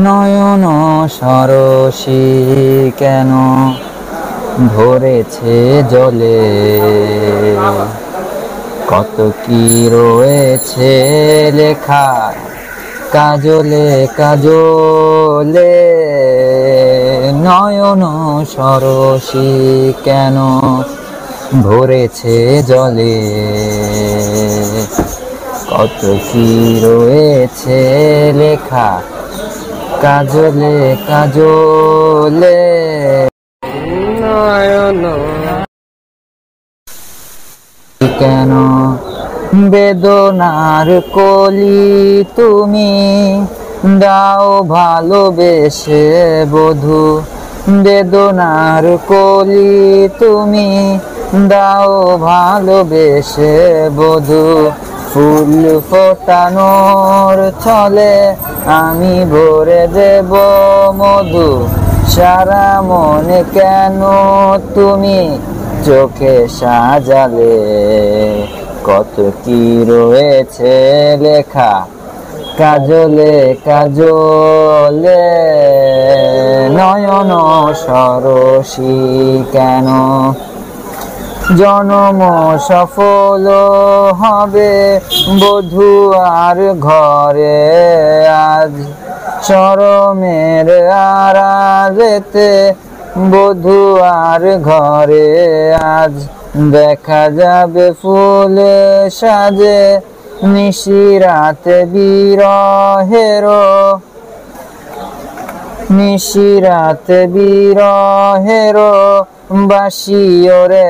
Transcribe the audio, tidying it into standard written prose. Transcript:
নয়ন সরসী কেন ভরেছে জলে, কত কি রয়েছে লেখা কাজলে কাজলে। নয়ন সরসী কেন ভরেছে জলে, কত কি রয়েছে লেখা কাজলে কাজলে। নয়ন কেন বেদনার কলি তুমি দাও ভালোবেসে বধু, বেদনার কলি তুমি দাও ভালোবেসে বধু। ফুল ফোটানোর ছলে আমি ভরে দেব মধু, সারা মনে কেন তুমি চোখে সাজালে, কত কি রয়েছে লেখা কাজলে কাজলে। নয়ন সরসী কেন জনম সফল হবে বধূ আর ঘরে, আজ চরমের আড়ালেতে বধূ আর ঘরে, আজ দেখা যাবে ফুলে সাজে নিশিরাতে বিরহের, নিশিরাতে বিরহের বাঁশি ওরে।